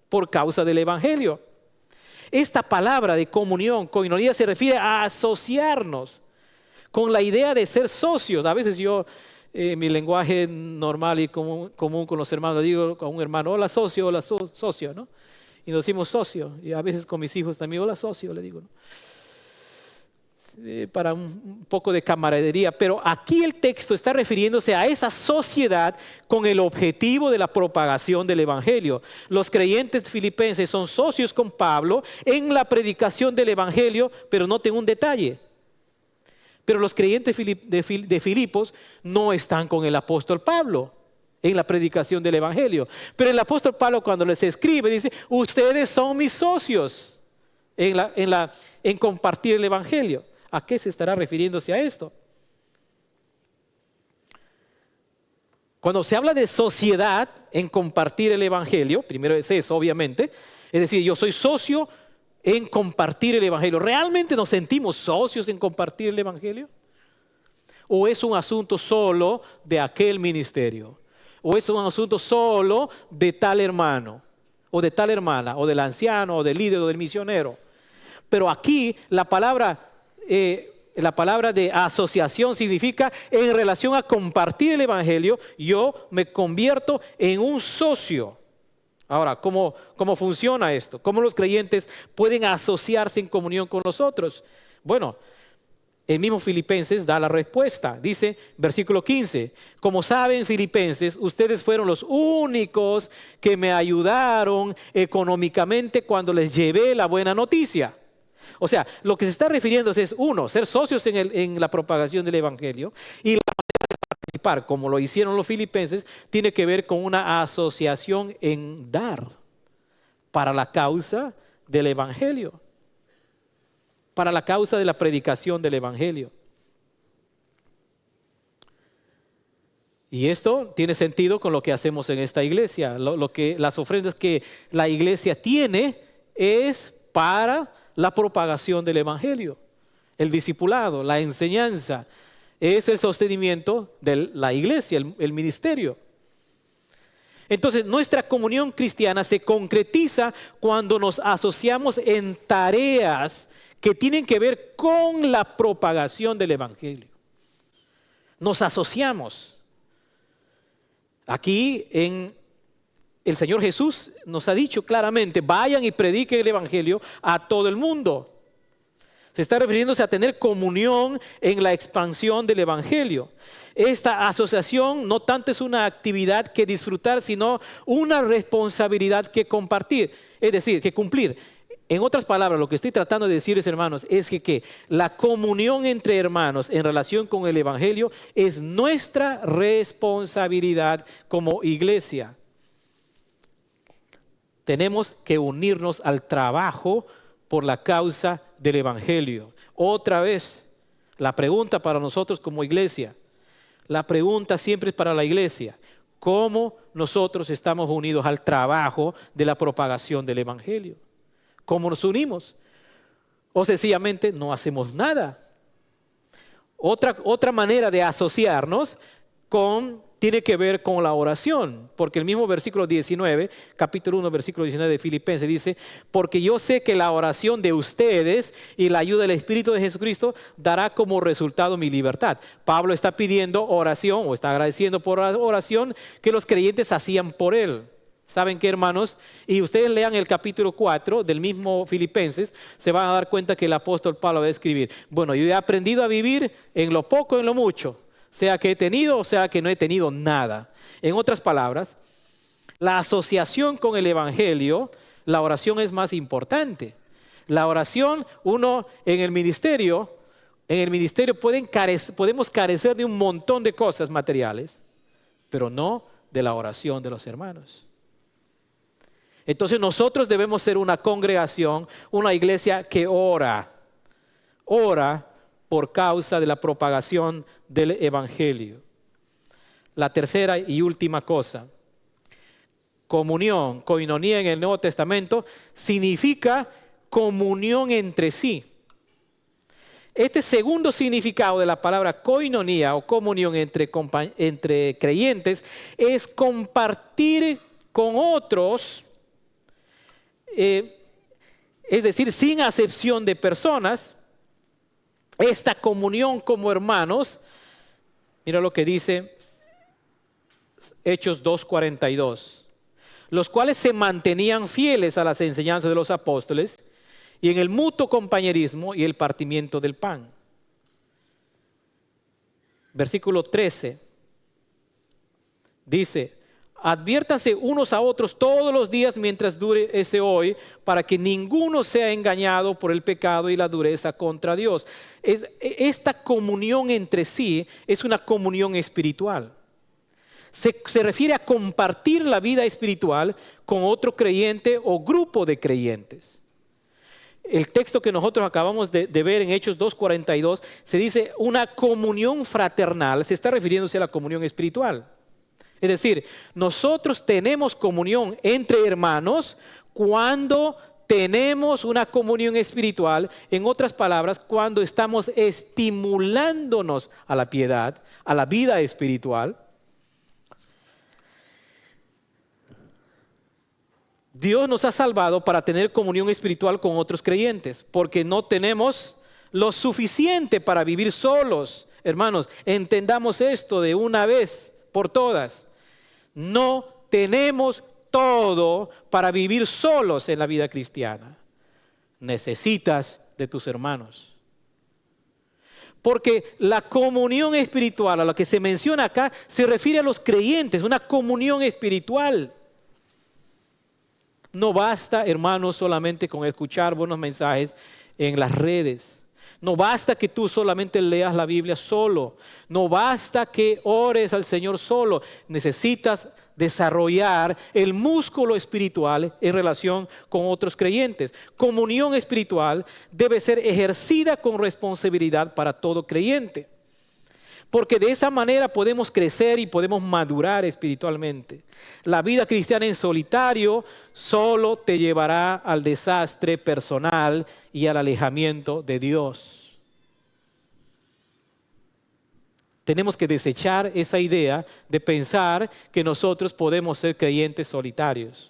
por causa del Evangelio. Esta palabra de comunión, koinonía, se refiere a asociarnos con la idea de ser socios. A veces yo, mi lenguaje normal y común con los hermanos, le digo a un hermano, hola socio, ¿no? Y nos decimos socio. Y a veces con mis hijos también, hola socio, le digo, ¿no? Para un poco de camaradería, pero aquí el texto está refiriéndose a esa sociedad con el objetivo de la propagación del Evangelio. Los creyentes filipenses son socios con Pablo en la predicación del Evangelio, pero noten un detalle. Pero los creyentes de Filipos no están con el apóstol Pablo en la predicación del Evangelio. Pero el apóstol Pablo, cuando les escribe, dice, ustedes son mis socios en compartir el Evangelio. ¿A qué se estará refiriéndose a esto? Cuando se habla de sociedad en compartir el Evangelio, primero es eso, obviamente, es decir, yo soy socio en compartir el Evangelio. ¿Realmente nos sentimos socios en compartir el Evangelio? ¿O es un asunto solo de aquel ministerio? ¿O es un asunto solo de tal hermano? ¿O de tal hermana? ¿O del anciano? ¿O del líder? ¿O del misionero? Pero aquí la palabra de asociación significa en relación a compartir el Evangelio, yo me convierto en un socio. Ahora, ¿cómo funciona esto? ¿Cómo los creyentes pueden asociarse en comunión con los otros? Bueno, el mismo Filipenses da la respuesta. Dice, versículo 15, como saben Filipenses, ustedes fueron los únicos que me ayudaron económicamente cuando les llevé la buena noticia. O sea, lo que se está refiriendo es, uno, ser socios en la propagación del Evangelio, y la manera de participar, como lo hicieron los filipenses, tiene que ver con una asociación en dar para la causa del Evangelio, para la causa de la predicación del Evangelio. Y esto tiene sentido con lo que hacemos en esta iglesia. Las ofrendas que la iglesia tiene es para la propagación del Evangelio, el discipulado, la enseñanza, es el sostenimiento de la iglesia, el ministerio. Entonces, nuestra comunión cristiana se concretiza cuando nos asociamos en tareas que tienen que ver con la propagación del Evangelio. Nos asociamos. Aquí el Señor Jesús nos ha dicho claramente, vayan y prediquen el Evangelio a todo el mundo. Se está refiriéndose a tener comunión en la expansión del Evangelio. Esta asociación no tanto es una actividad que disfrutar, sino una responsabilidad que compartir, es decir, que cumplir. En otras palabras, lo que estoy tratando de decirles, hermanos, es que la comunión entre hermanos en relación con el Evangelio es nuestra responsabilidad como iglesia. Tenemos que unirnos al trabajo por la causa del Evangelio. Otra vez, la pregunta para nosotros como iglesia, la pregunta siempre es para la iglesia: ¿cómo nosotros estamos unidos al trabajo de la propagación del Evangelio? ¿Cómo nos unimos? O sencillamente no hacemos nada. Otra manera de asociarnos tiene que ver con la oración, porque el mismo versículo 19, capítulo 1, versículo 19 de Filipenses dice: porque yo sé que la oración de ustedes y la ayuda del Espíritu de Jesucristo dará como resultado mi libertad. Pablo está pidiendo oración, o está agradeciendo por la oración que los creyentes hacían por él. ¿Saben qué, hermanos? Y ustedes lean el capítulo 4 del mismo Filipenses, se van a dar cuenta que el apóstol Pablo va a escribir: bueno, yo he aprendido a vivir en lo poco, en lo mucho, sea que he tenido o sea que no he tenido nada. En otras palabras, la asociación con el Evangelio, la oración es más importante. La oración, uno en el ministerio podemos carecer de un montón de cosas materiales, pero no de la oración de los hermanos. Entonces nosotros debemos ser una congregación, una iglesia que ora por causa de la propagación del Evangelio. La tercera y última cosa, comunión, koinonía en el Nuevo Testamento, significa comunión entre sí. Este segundo significado de la palabra koinonía o comunión entre creyentes es compartir con otros, es decir, sin acepción de personas, esta comunión como hermanos. Mira lo que dice Hechos 2:42. Los cuales se mantenían fieles a las enseñanzas de los apóstoles y en el mutuo compañerismo y el partimiento del pan. Versículo 13 dice: adviértanse unos a otros todos los días mientras dure ese hoy, para que ninguno sea engañado por el pecado y la dureza contra Dios. Esta comunión entre sí es una comunión espiritual. Se refiere a compartir la vida espiritual con otro creyente o grupo de creyentes. El texto que nosotros acabamos de ver en Hechos 2:42 se dice una comunión fraternal, se está refiriéndose a la comunión espiritual. Es decir, nosotros tenemos comunión entre hermanos cuando tenemos una comunión espiritual. En otras palabras, cuando estamos estimulándonos a la piedad, a la vida espiritual. Dios nos ha salvado para tener comunión espiritual con otros creyentes, porque no tenemos lo suficiente para vivir solos. Hermanos, entendamos esto de una vez por todas. No tenemos todo para vivir solos en la vida cristiana. Necesitas de tus hermanos. Porque la comunión espiritual a la que se menciona acá se refiere a los creyentes, una comunión espiritual. No basta, hermanos, solamente con escuchar buenos mensajes en las redes. No basta que tú solamente leas la Biblia solo. No basta que ores al Señor solo. Necesitas desarrollar el músculo espiritual en relación con otros creyentes. Comunión espiritual debe ser ejercida con responsabilidad para todo creyente. Porque de esa manera podemos crecer y podemos madurar espiritualmente. La vida cristiana en solitario solo te llevará al desastre personal y al alejamiento de Dios. Tenemos que desechar esa idea de pensar que nosotros podemos ser creyentes solitarios.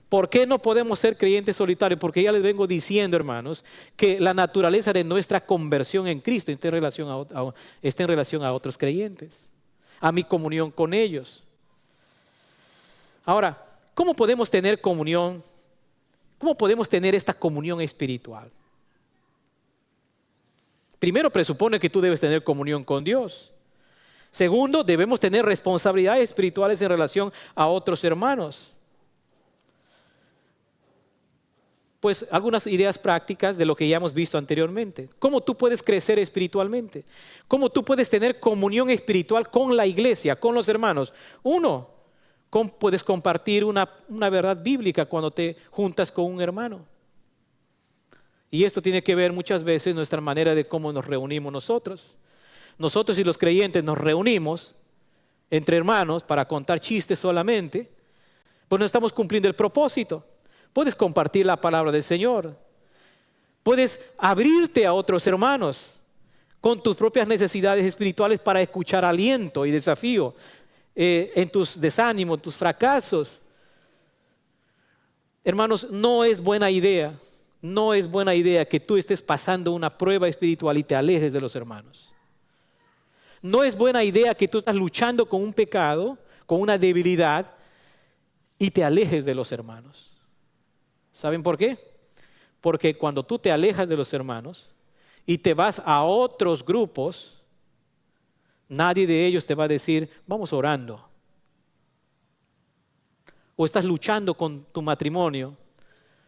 ¿Por qué no podemos ser creyentes solitarios? Porque ya les vengo diciendo, hermanos, que la naturaleza de nuestra conversión en Cristo está en relación a otros creyentes, a mi comunión con ellos. Ahora, ¿cómo podemos tener comunión? ¿Cómo podemos tener esta comunión espiritual? Primero, presupone que tú debes tener comunión con Dios. Segundo, debemos tener responsabilidades espirituales en relación a otros hermanos. Pues algunas ideas prácticas de lo que ya hemos visto anteriormente. ¿Cómo tú puedes crecer espiritualmente? ¿Cómo tú puedes tener comunión espiritual con la iglesia, con los hermanos? Uno, puedes compartir una verdad bíblica cuando te juntas con un hermano. Y esto tiene que ver muchas veces nuestra manera de cómo nos reunimos nosotros. Nosotros y los creyentes nos reunimos entre hermanos para contar chistes solamente, pues no estamos cumpliendo el propósito. Puedes compartir la palabra del Señor. Puedes abrirte a otros hermanos con tus propias necesidades espirituales para escuchar aliento y desafío en tus desánimos, tus fracasos. Hermanos, no es buena idea que tú estés pasando una prueba espiritual y te alejes de los hermanos. No es buena idea que tú estás luchando con un pecado, con una debilidad y te alejes de los hermanos. ¿Saben por qué? Porque cuando tú te alejas de los hermanos y te vas a otros grupos, nadie de ellos te va a decir, vamos orando. O estás luchando con tu matrimonio,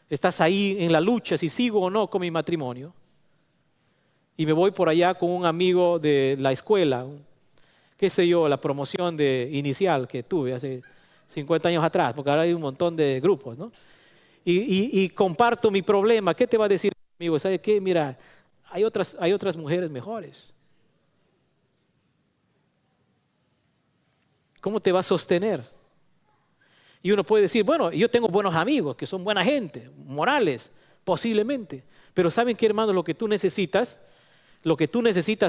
estás ahí en la lucha si sigo o no con mi matrimonio. Y me voy por allá con un amigo de la escuela, qué sé yo, la promoción inicial que tuve hace 50 años atrás, porque ahora hay un montón de grupos, ¿no? Y comparto mi problema. ¿Qué te va a decir mi amigo? ¿Sabes qué? Mira, hay otras mujeres mejores. ¿Cómo te va a sostener? Y uno puede decir, bueno, yo tengo buenos amigos que son buena gente, morales, posiblemente. Pero ¿saben qué, hermano? Lo que tú necesitas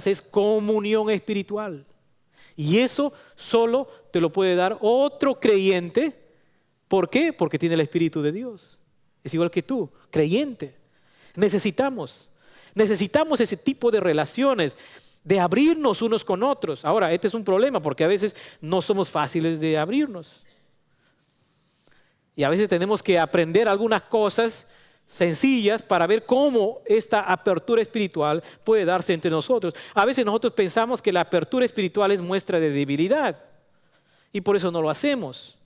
es comunión espiritual. Y eso solo te lo puede dar otro creyente. ¿Por qué? Porque tiene el Espíritu de Dios. Es igual que tú, creyente. Necesitamos ese tipo de relaciones, de abrirnos unos con otros. Ahora, este es un problema porque a veces no somos fáciles de abrirnos. Y a veces tenemos que aprender algunas cosas sencillas para ver cómo esta apertura espiritual puede darse entre nosotros. A veces nosotros pensamos que la apertura espiritual es muestra de debilidad y por eso no lo hacemos.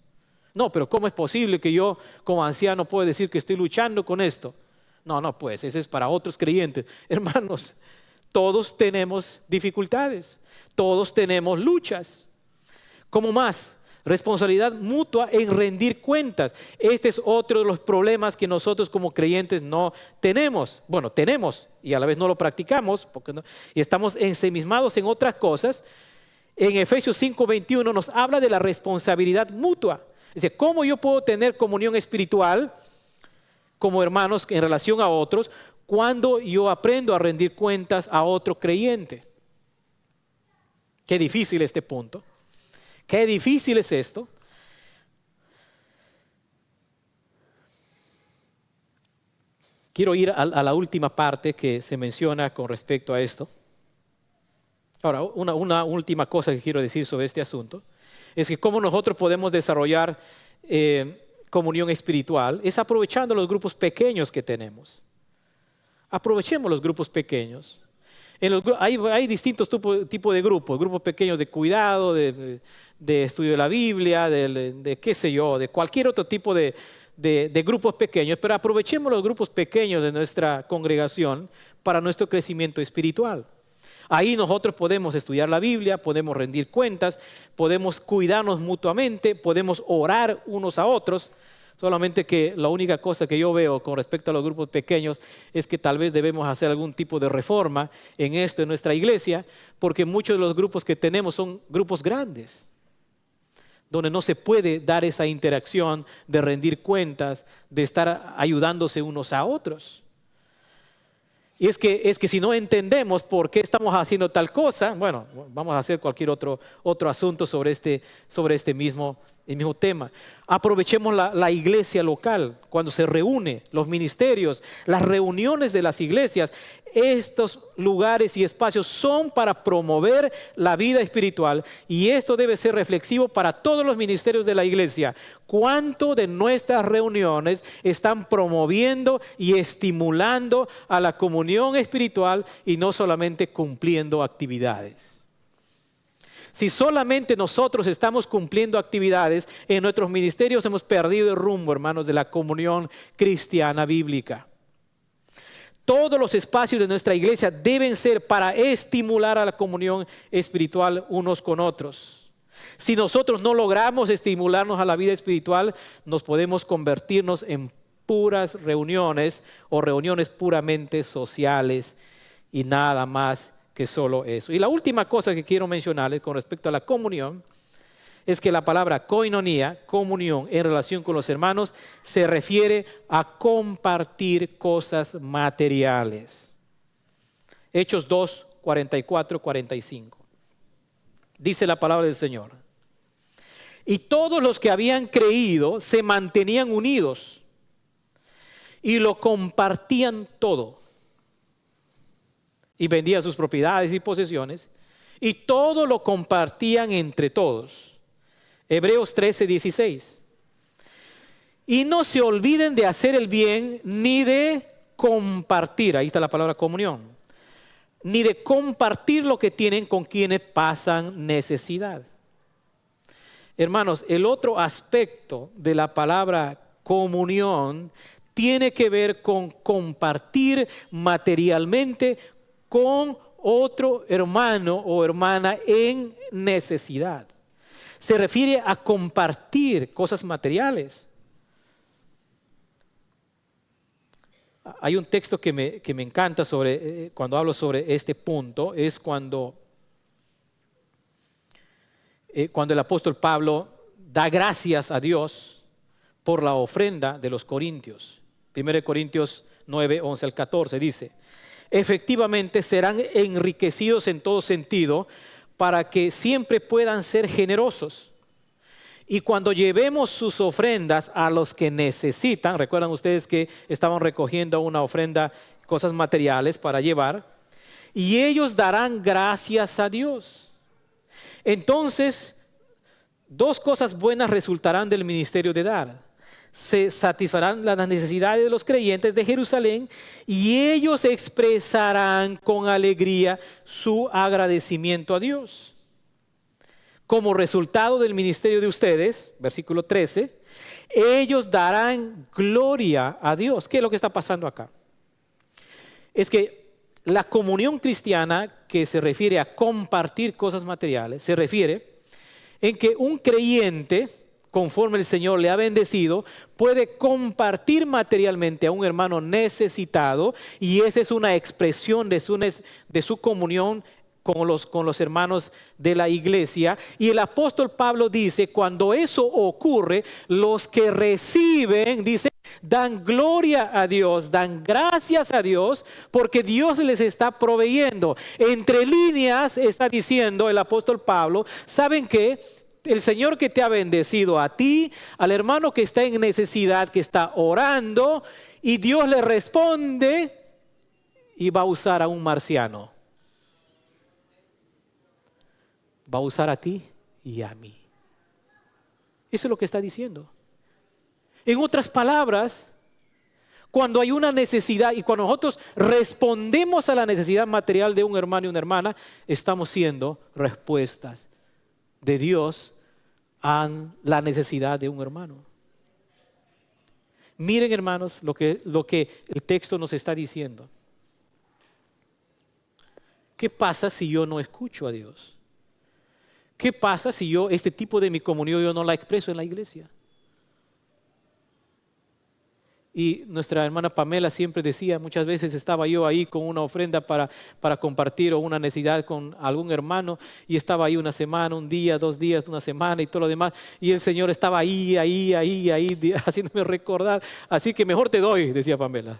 No, pero ¿cómo es posible que yo como anciano pueda decir que estoy luchando con esto? No, pues eso es para otros creyentes. Hermanos, todos tenemos dificultades, todos tenemos luchas. ¿Cómo más? Responsabilidad mutua en rendir cuentas. Este es otro de los problemas que nosotros como creyentes no tenemos. Bueno, tenemos y a la vez no lo practicamos y estamos ensimismados en otras cosas. En Efesios 5:21 nos habla de la responsabilidad mutua. Dice, ¿cómo yo puedo tener comunión espiritual como hermanos en relación a otros cuando yo aprendo a rendir cuentas a otro creyente? Qué difícil este punto. Qué difícil es esto. Quiero ir a la última parte que se menciona con respecto a esto. Ahora, una última cosa que quiero decir sobre este asunto es que cómo nosotros podemos desarrollar comunión espiritual es aprovechando los grupos pequeños que tenemos. Aprovechemos los grupos pequeños. Hay distintos tipos de grupos pequeños de cuidado, de estudio de la Biblia, de qué sé yo, de cualquier otro tipo de grupos pequeños, pero aprovechemos los grupos pequeños de nuestra congregación para nuestro crecimiento espiritual. Ahí nosotros podemos estudiar la Biblia, podemos rendir cuentas, podemos cuidarnos mutuamente, podemos orar unos a otros. Solamente que la única cosa que yo veo con respecto a los grupos pequeños es que tal vez debemos hacer algún tipo de reforma en nuestra iglesia, porque muchos de los grupos que tenemos son grupos grandes, donde no se puede dar esa interacción de rendir cuentas, de estar ayudándose unos a otros. Y es que si no entendemos por qué estamos haciendo tal cosa, bueno, vamos a hacer cualquier otro asunto sobre este mismo tema. Aprovechemos la iglesia local, cuando se reúne, los ministerios, las reuniones de las iglesias. Estos lugares y espacios son para promover la vida espiritual y esto debe ser reflexivo para todos los ministerios de la iglesia. ¿Cuánto de nuestras reuniones están promoviendo y estimulando a la comunión espiritual y no solamente cumpliendo actividades? Si solamente nosotros estamos cumpliendo actividades en nuestros ministerios, hemos perdido el rumbo, hermanos, de la comunión cristiana bíblica. Todos los espacios de nuestra iglesia deben ser para estimular a la comunión espiritual unos con otros. Si nosotros no logramos estimularnos a la vida espiritual, nos podemos convertirnos en puras reuniones o reuniones puramente sociales y nada más que solo eso. Y la última cosa que quiero mencionarles con respecto a la comunión es que la palabra koinonía, comunión en relación con los hermanos, se refiere a compartir cosas materiales. Hechos 2, 44, 45. Dice la palabra del Señor. Y todos los que habían creído se mantenían unidos y lo compartían todo. Y vendían sus propiedades y posesiones y todo lo compartían entre todos. Hebreos 13, 16. Y no se olviden de hacer el bien ni de compartir, ahí está la palabra comunión, ni de compartir lo que tienen con quienes pasan necesidad. Hermanos, el otro aspecto de la palabra comunión tiene que ver con compartir materialmente con otro hermano o hermana en necesidad. Se refiere a compartir cosas materiales. Hay un texto que me encanta cuando hablo sobre este punto, es cuando el apóstol Pablo da gracias a Dios por la ofrenda de los corintios. 1 Corintios 9, 11 al 14 dice: efectivamente serán enriquecidos en todo sentido para que siempre puedan ser generosos. Y cuando llevemos sus ofrendas a los que necesitan, recuerdan ustedes que estaban recogiendo una ofrenda, cosas materiales para llevar, y ellos darán gracias a Dios. Entonces, dos cosas buenas resultarán del ministerio de dar. Se satisfarán las necesidades de los creyentes de Jerusalén y ellos expresarán con alegría su agradecimiento a Dios. Como resultado del ministerio de ustedes, versículo 13, ellos darán gloria a Dios. ¿Qué es lo que está pasando acá? Es que la comunión cristiana, que se refiere a compartir cosas materiales, se refiere en que un creyente, conforme el Señor le ha bendecido, puede compartir materialmente a un hermano necesitado, y esa es una expresión de su comunión con los hermanos de la iglesia. Y el apóstol Pablo dice, cuando eso ocurre, los que reciben, dice, dan gloria a Dios, dan gracias a Dios, porque Dios les está proveyendo. Entre líneas está diciendo el apóstol Pablo, ¿saben qué? El Señor que te ha bendecido a ti, al hermano que está en necesidad, que está orando, y Dios le responde y va a usar a un marciano. Va a usar a ti y a mí. Eso es lo que está diciendo. En otras palabras, cuando hay una necesidad y cuando nosotros respondemos a la necesidad material de un hermano y una hermana, estamos siendo respuestas de Dios a la necesidad de un hermano. Miren, hermanos, lo que el texto nos está diciendo. ¿Qué pasa si yo no escucho a Dios? ¿Qué pasa si este tipo de mi comunión yo no la expreso en la iglesia? Y nuestra hermana Pamela siempre decía, muchas veces estaba yo ahí con una ofrenda para compartir o una necesidad con algún hermano, y estaba ahí una semana, un día, 2 días, una semana y todo lo demás, y el Señor estaba ahí, haciéndome recordar, así que mejor te doy, decía Pamela.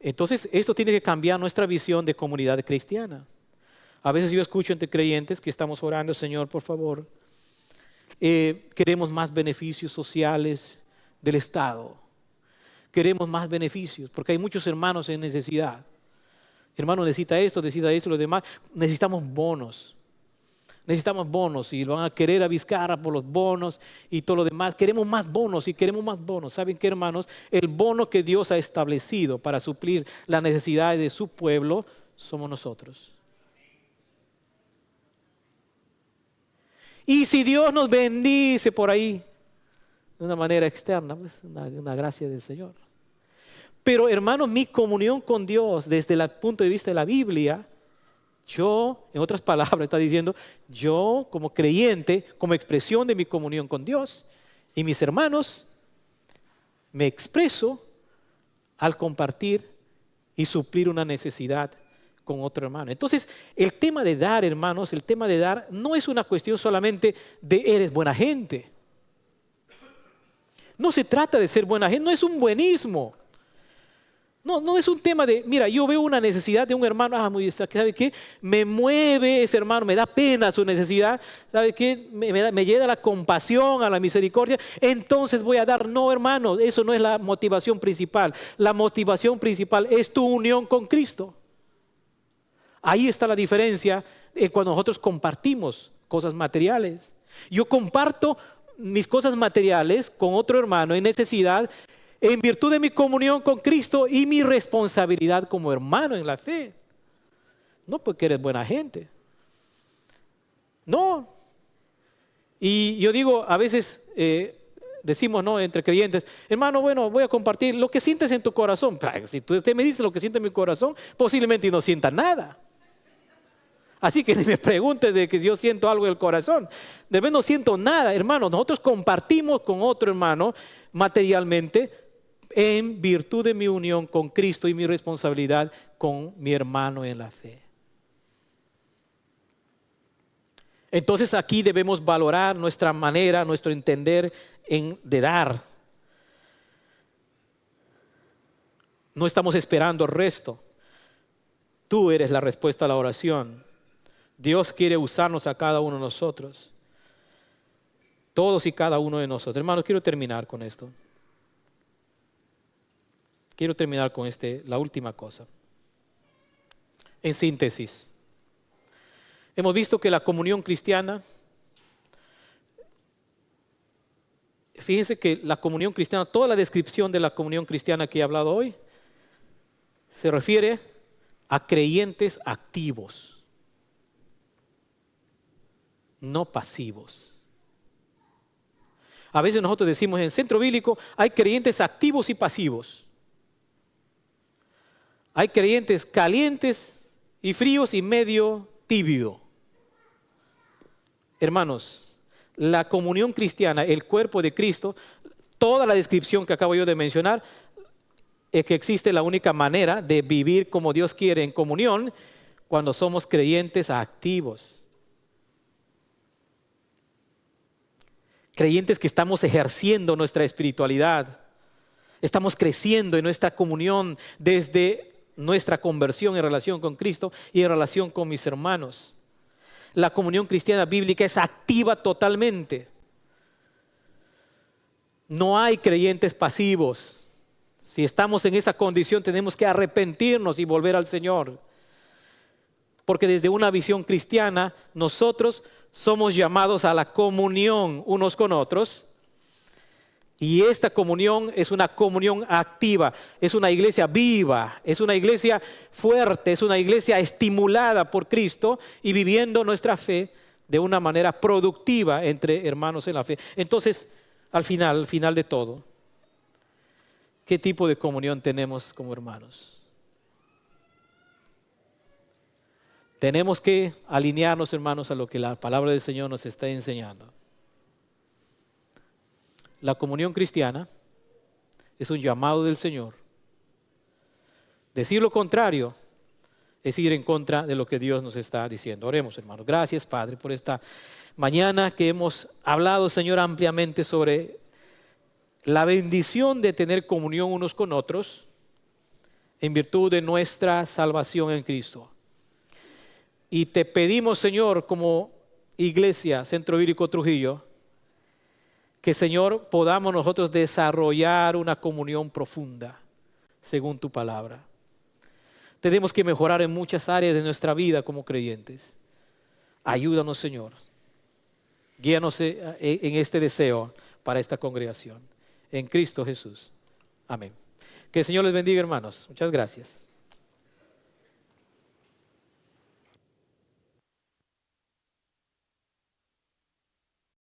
Entonces, esto tiene que cambiar nuestra visión de comunidad cristiana. A veces yo escucho entre creyentes que estamos orando, Señor, por favor, queremos más beneficios sociales del Estado. Queremos más beneficios, porque hay muchos hermanos en necesidad. Hermano necesita esto, lo demás. Necesitamos bonos y van a querer a Vizcarra por los bonos y todo lo demás. Queremos más bonos y queremos más bonos. ¿Saben qué, hermanos? El bono que Dios ha establecido para suplir las necesidades de su pueblo somos nosotros. Y si Dios nos bendice por ahí de una manera externa, pues una gracia del Señor. Pero, hermanos, mi comunión con Dios desde el punto de vista de la Biblia Yo, en otras palabras, está diciendo, yo como creyente, como expresión de mi comunión con Dios y mis hermanos, me expreso al compartir y suplir una necesidad con otro hermano. Entonces, el tema de dar, hermanos, el tema de dar no es una cuestión solamente de eres buena gente. No se trata de ser buena gente, no es un buenismo. No es un tema de, mira, yo veo una necesidad de un hermano, ¿sabe qué? Me mueve ese hermano, me da pena su necesidad, ¿sabe qué? Me llega la compasión, a la misericordia, entonces voy a dar. No, hermano, eso no es la motivación principal. La motivación principal es tu unión con Cristo. Ahí está la diferencia cuando nosotros compartimos cosas materiales. Yo comparto mis cosas materiales con otro hermano en necesidad, en virtud de mi comunión con Cristo y mi responsabilidad como hermano en la fe. No porque eres buena gente. No. Y yo digo, a veces decimos, ¿no?, entre creyentes, hermano, bueno, voy a compartir lo que sientes en tu corazón. Si usted me dice lo que siente en mi corazón, posiblemente no sienta nada. Así que ni me pregunte de que yo siento algo en el corazón. De vez no siento nada, hermano. Nosotros compartimos con otro hermano materialmente en virtud de mi unión con Cristo y mi responsabilidad con mi hermano en la fe. Entonces aquí debemos valorar nuestra manera, nuestro entender de dar. No estamos esperando el resto. Tú eres la respuesta a la oración. Dios quiere usarnos a cada uno de nosotros. Todos y cada uno de nosotros. Hermanos, quiero terminar con esto. Quiero terminar con la última cosa. En síntesis, hemos visto que la comunión cristiana, fíjense que la comunión cristiana, toda la descripción de la comunión cristiana que he hablado hoy, se refiere a creyentes activos, no pasivos. A veces nosotros decimos en el centro bíblico hay creyentes activos y pasivos. Hay creyentes calientes y fríos y medio tibio. Hermanos, la comunión cristiana, el cuerpo de Cristo, toda la descripción que acabo yo de mencionar, es que existe la única manera de vivir como Dios quiere en comunión cuando somos creyentes activos. Creyentes que estamos ejerciendo nuestra espiritualidad. Estamos creciendo en nuestra comunión desde nuestra conversión en relación con Cristo y en relación con mis hermanos. La comunión cristiana bíblica es activa totalmente. No hay creyentes pasivos. Si estamos en esa condición, tenemos que arrepentirnos y volver al Señor. Porque desde una visión cristiana, nosotros somos llamados a la comunión unos con otros. Y esta comunión es una comunión activa, es una iglesia viva, es una iglesia fuerte, es una iglesia estimulada por Cristo y viviendo nuestra fe de una manera productiva entre hermanos en la fe. Entonces, al final de todo, ¿qué tipo de comunión tenemos como hermanos? Tenemos que alinearnos, hermanos, a lo que la palabra del Señor nos está enseñando. La comunión cristiana es un llamado del Señor. Decir lo contrario es ir en contra de lo que Dios nos está diciendo. Oremos, hermanos. Gracias, Padre, por esta mañana que hemos hablado, Señor, ampliamente sobre la bendición de tener comunión unos con otros en virtud de nuestra salvación en Cristo. Y te pedimos, Señor, como iglesia, Centro Bíblico Trujillo, que, Señor, podamos nosotros desarrollar una comunión profunda según tu palabra. Tenemos que mejorar en muchas áreas de nuestra vida como creyentes. Ayúdanos, Señor. Guíanos en este deseo para esta congregación. En Cristo Jesús. Amén. Que el Señor les bendiga, hermanos. Muchas gracias.